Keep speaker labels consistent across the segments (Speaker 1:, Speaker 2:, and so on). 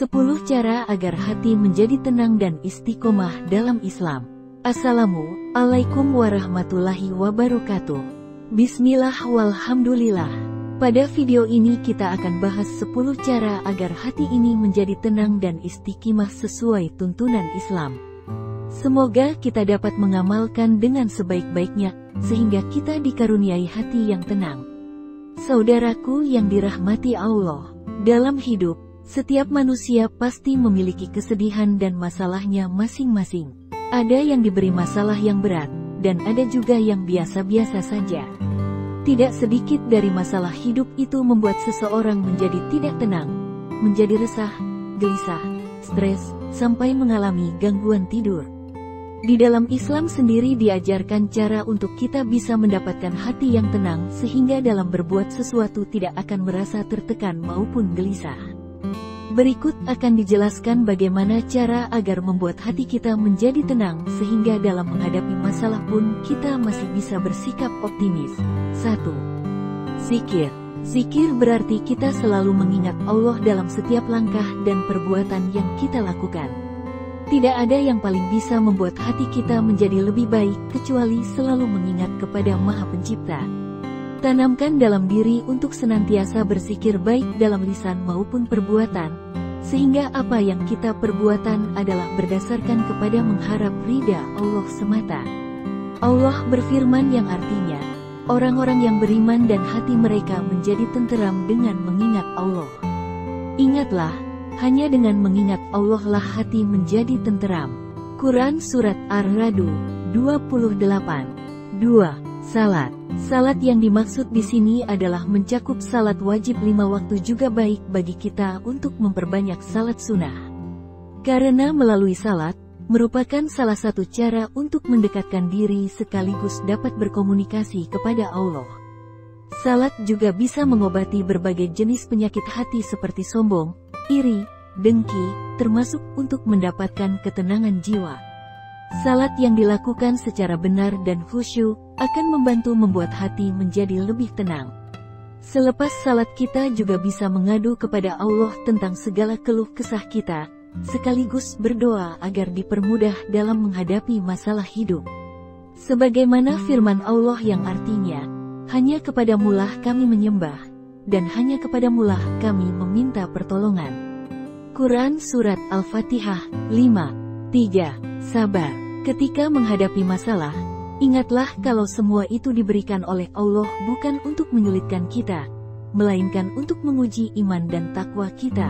Speaker 1: 10 cara agar hati menjadi tenang dan istiqomah dalam Islam. Assalamualaikum warahmatullahi wabarakatuh. Bismillah walhamdulillah. Pada video ini kita akan bahas 10 cara agar hati ini menjadi tenang dan istiqomah sesuai tuntunan Islam. Semoga kita dapat mengamalkan dengan sebaik-baiknya, sehingga kita dikaruniai hati yang tenang. Saudaraku yang dirahmati Allah, dalam hidup, setiap manusia pasti memiliki kesedihan dan masalahnya masing-masing. Ada yang diberi masalah yang berat, dan ada juga yang biasa-biasa saja. Tidak sedikit dari masalah hidup itu membuat seseorang menjadi tidak tenang, menjadi resah, gelisah, stres, sampai mengalami gangguan tidur. Di dalam Islam sendiri diajarkan cara untuk kita bisa mendapatkan hati yang tenang sehingga dalam berbuat sesuatu tidak akan merasa tertekan maupun gelisah. Berikut akan dijelaskan bagaimana cara agar membuat hati kita menjadi tenang sehingga dalam menghadapi masalah pun kita masih bisa bersikap optimis. 1. Zikir. Zikir berarti kita selalu mengingat Allah dalam setiap langkah dan perbuatan yang kita lakukan. Tidak ada yang paling bisa membuat hati kita menjadi lebih baik kecuali selalu mengingat kepada Maha Pencipta. Tanamkan dalam diri untuk senantiasa berzikir baik dalam lisan maupun perbuatan, sehingga apa yang kita perbuatan adalah berdasarkan kepada mengharap ridha Allah semata. Allah berfirman yang artinya, orang-orang yang beriman dan hati mereka menjadi tenteram dengan mengingat Allah. Ingatlah, hanya dengan mengingat Allah lah hati menjadi tenteram. Quran Surat Ar-Ra'd 28. 2. Salat. Salat yang dimaksud di sini adalah mencakup salat wajib 5 waktu juga baik bagi kita untuk memperbanyak salat sunnah. Karena melalui salat, merupakan salah satu cara untuk mendekatkan diri sekaligus dapat berkomunikasi kepada Allah. Salat juga bisa mengobati berbagai jenis penyakit hati seperti sombong, iri, dengki, termasuk untuk mendapatkan ketenangan jiwa. Salat yang dilakukan secara benar dan khusyuk akan membantu membuat hati menjadi lebih tenang. Selepas salat kita juga bisa mengadu kepada Allah tentang segala keluh kesah kita, sekaligus berdoa agar dipermudah dalam menghadapi masalah hidup. Sebagaimana firman Allah yang artinya, hanya kepadamulah kami menyembah, dan hanya kepadamulah kami meminta pertolongan. Quran Surat Al-Fatihah 5. 3. Sabar. Ketika menghadapi masalah, ingatlah kalau semua itu diberikan oleh Allah bukan untuk menyulitkan kita, melainkan untuk menguji iman dan takwa kita.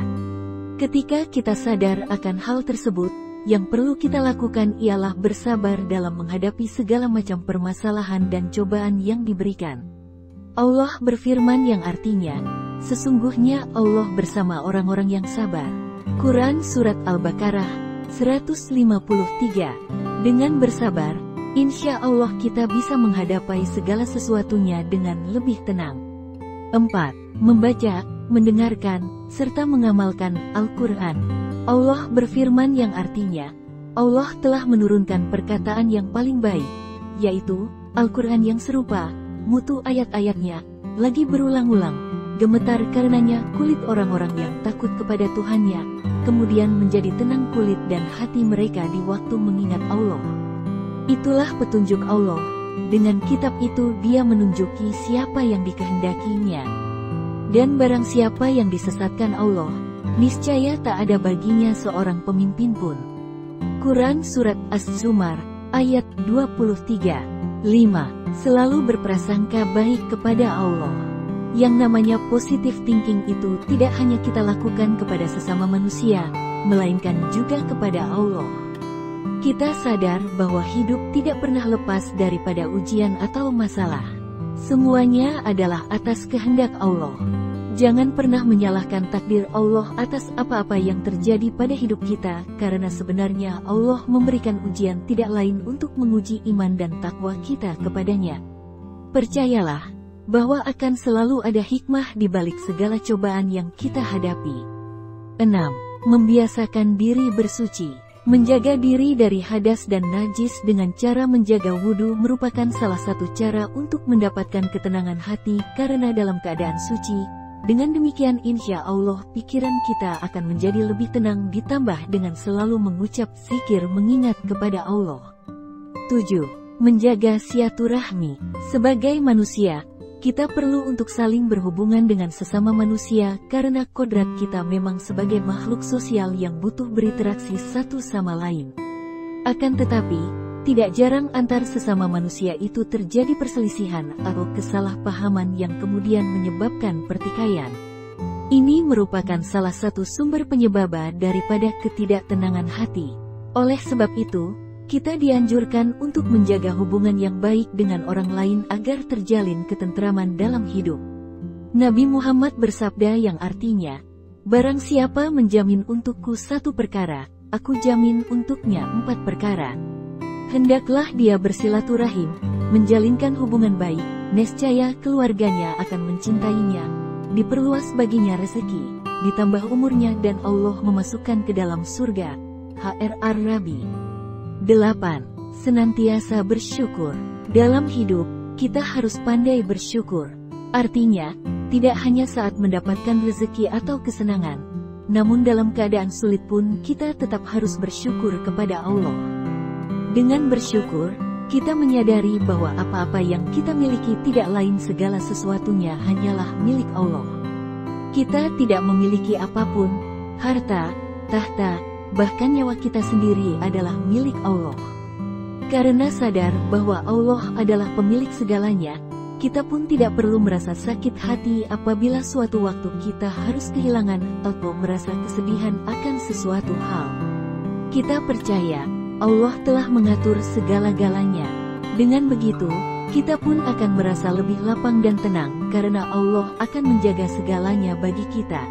Speaker 1: Ketika kita sadar akan hal tersebut, yang perlu kita lakukan ialah bersabar dalam menghadapi segala macam permasalahan dan cobaan yang diberikan. Allah berfirman yang artinya, sesungguhnya Allah bersama orang-orang yang sabar. Quran Surat Al-Baqarah 153. Dengan bersabar, insya Allah kita bisa menghadapi segala sesuatunya dengan lebih tenang. 4. Membaca, mendengarkan, serta mengamalkan Al-Quran. Allah berfirman yang artinya, Allah telah menurunkan perkataan yang paling baik, yaitu Al-Quran yang serupa, mutu ayat-ayatnya, lagi berulang-ulang, gemetar karenanya kulit orang-orang yang takut kepada Tuhannya, kemudian menjadi tenang kulit dan hati mereka di waktu mengingat Allah. Itulah petunjuk Allah, dengan kitab itu Dia menunjuki siapa yang dikehendakinya. Dan barang siapa yang disesatkan Allah, niscaya tak ada baginya seorang pemimpin pun. Quran Surat As-Zumar, ayat 23. 5. Selalu berprasangka baik kepada Allah. Yang namanya positive thinking itu tidak hanya kita lakukan kepada sesama manusia, melainkan juga kepada Allah. Kita sadar bahwa hidup tidak pernah lepas daripada ujian atau masalah. Semuanya adalah atas kehendak Allah. Jangan pernah menyalahkan takdir Allah atas apa-apa yang terjadi pada hidup kita, karena sebenarnya Allah memberikan ujian tidak lain untuk menguji iman dan takwa kita kepadanya. Percayalah bahwa akan selalu ada hikmah di balik segala cobaan yang kita hadapi. 6. Membiasakan diri bersuci. Menjaga diri dari hadas dan najis dengan cara menjaga wudhu merupakan salah satu cara untuk mendapatkan ketenangan hati, karena dalam keadaan suci, Dengan demikian insya Allah pikiran kita akan menjadi lebih tenang ditambah dengan selalu mengucap zikir mengingat kepada Allah. 7. Menjaga silaturahmi. Sebagai manusia, kita perlu untuk saling berhubungan dengan sesama manusia karena kodrat kita memang sebagai makhluk sosial yang butuh berinteraksi satu sama lain. Akan tetapi, tidak jarang antar sesama manusia itu terjadi perselisihan atau kesalahpahaman yang kemudian menyebabkan pertikaian. Ini merupakan salah satu sumber penyebab daripada ketidaktenangan hati. Oleh sebab itu, kita dianjurkan untuk menjaga hubungan yang baik dengan orang lain agar terjalin ketentraman dalam hidup. Nabi Muhammad bersabda yang artinya, "Barang siapa menjamin untukku satu perkara, aku jamin untuknya 4 perkara. Hendaklah dia bersilaturahim, menjalinkan hubungan baik, nescaya keluarganya akan mencintainya, diperluas baginya rezeki, ditambah umurnya dan Allah memasukkan ke dalam surga." Ar-Rabi. 8. Senantiasa bersyukur. Dalam hidup, kita harus pandai bersyukur. Artinya, tidak hanya saat mendapatkan rezeki atau kesenangan, namun dalam keadaan sulit pun kita tetap harus bersyukur kepada Allah. Dengan bersyukur, kita menyadari bahwa apa-apa yang kita miliki tidak lain segala sesuatunya hanyalah milik Allah. Kita tidak memiliki apapun, harta, tahta, bahkan nyawa kita sendiri adalah milik Allah. Karena sadar bahwa Allah adalah pemilik segalanya, kita pun tidak perlu merasa sakit hati apabila suatu waktu kita harus kehilangan atau merasa kesedihan akan sesuatu hal. Kita percaya Allah telah mengatur segala-galanya. Dengan begitu, kita pun akan merasa lebih lapang dan tenang karena Allah akan menjaga segalanya bagi kita.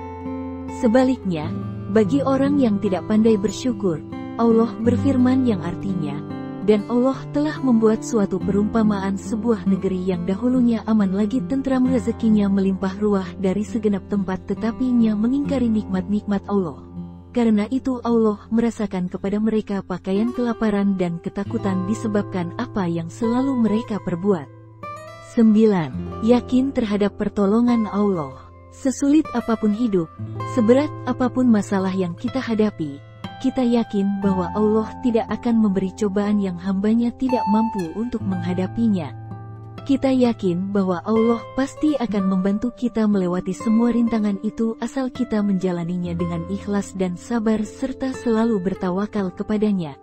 Speaker 1: Sebaliknya, bagi orang yang tidak pandai bersyukur, Allah berfirman yang artinya, "Dan Allah telah membuat suatu perumpamaan sebuah negeri yang dahulunya aman lagi tentram rezekinya melimpah ruah dari segenap tempat tetapi nya mengingkari nikmat-nikmat Allah. Karena itu Allah merasakan kepada mereka pakaian kelaparan dan ketakutan disebabkan apa yang selalu mereka perbuat." 9. Yakin terhadap pertolongan Allah. Sesulit apapun hidup, seberat apapun masalah yang kita hadapi, kita yakin bahwa Allah tidak akan memberi cobaan yang hambanya tidak mampu untuk menghadapinya. Kita yakin bahwa Allah pasti akan membantu kita melewati semua rintangan itu asal kita menjalaninya dengan ikhlas dan sabar serta selalu bertawakal kepadanya.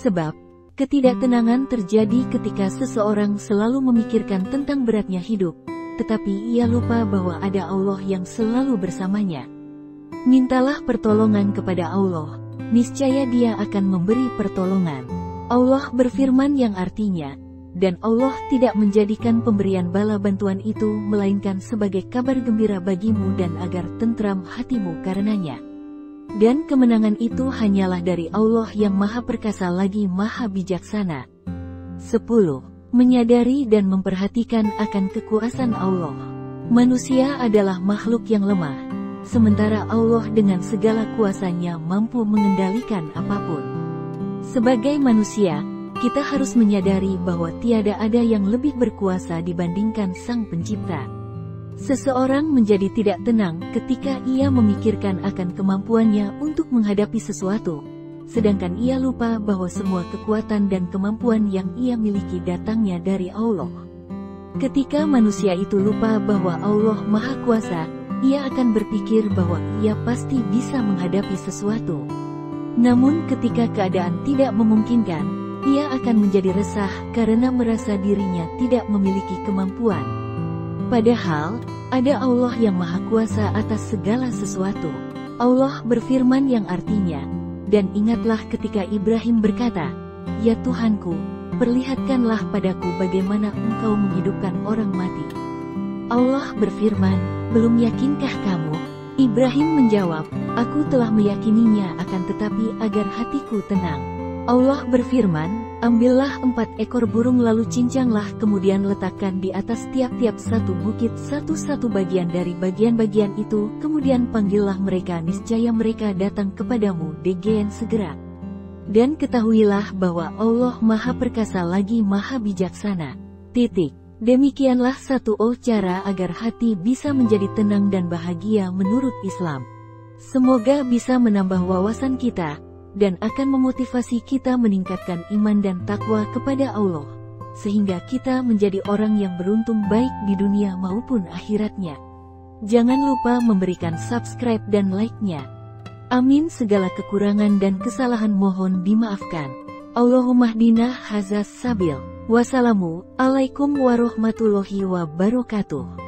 Speaker 1: Sebab, ketidaktenangan terjadi ketika seseorang selalu memikirkan tentang beratnya hidup, tetapi ia lupa bahwa ada Allah yang selalu bersamanya. Mintalah pertolongan kepada Allah, niscaya Dia akan memberi pertolongan. Allah berfirman yang artinya, "Dan Allah tidak menjadikan pemberian bala bantuan itu melainkan sebagai kabar gembira bagimu dan agar tentram hatimu karenanya. Dan kemenangan itu hanyalah dari Allah yang Maha Perkasa lagi Maha Bijaksana." 10. Menyadari dan memperhatikan akan kekuasaan Allah. Manusia adalah makhluk yang lemah, sementara Allah dengan segala kuasanya mampu mengendalikan apapun. Sebagai manusia, kita harus menyadari bahwa tiada ada yang lebih berkuasa dibandingkan Sang Pencipta. Seseorang menjadi tidak tenang ketika ia memikirkan akan kemampuannya untuk menghadapi sesuatu, sedangkan ia lupa bahwa semua kekuatan dan kemampuan yang ia miliki datangnya dari Allah. Ketika manusia itu lupa bahwa Allah Maha Kuasa, ia akan berpikir bahwa ia pasti bisa menghadapi sesuatu. Namun ketika keadaan tidak memungkinkan, ia akan menjadi resah karena merasa dirinya tidak memiliki kemampuan. Padahal, ada Allah yang Maha Kuasa atas segala sesuatu. Allah berfirman yang artinya, "Dan ingatlah ketika Ibrahim berkata, 'Ya Tuhanku, perlihatkanlah padaku bagaimana Engkau menghidupkan orang mati.' Allah berfirman, 'Belum yakinkah kamu?' Ibrahim menjawab, 'Aku telah meyakininya akan tetapi agar hatiku tenang.' Allah berfirman, 'Ambillah 4 ekor burung lalu cincanglah kemudian letakkan di atas tiap-tiap satu bukit satu-satu bagian dari bagian-bagian itu, kemudian panggillah mereka niscaya mereka datang kepadamu dengan segera. Dan ketahuilah bahwa Allah Maha Perkasa lagi Maha Bijaksana.' Demikianlah satu cara agar hati bisa menjadi tenang dan bahagia menurut Islam. Semoga bisa menambah wawasan kita, dan akan memotivasi kita meningkatkan iman dan takwa kepada Allah, sehingga kita menjadi orang yang beruntung baik di dunia maupun akhiratnya. Jangan lupa memberikan subscribe dan like-nya. Amin. Segala kekurangan dan kesalahan mohon dimaafkan. Allahumma hdina hazas sabil. Wassalamu alaikum warahmatullahi wabarakatuh.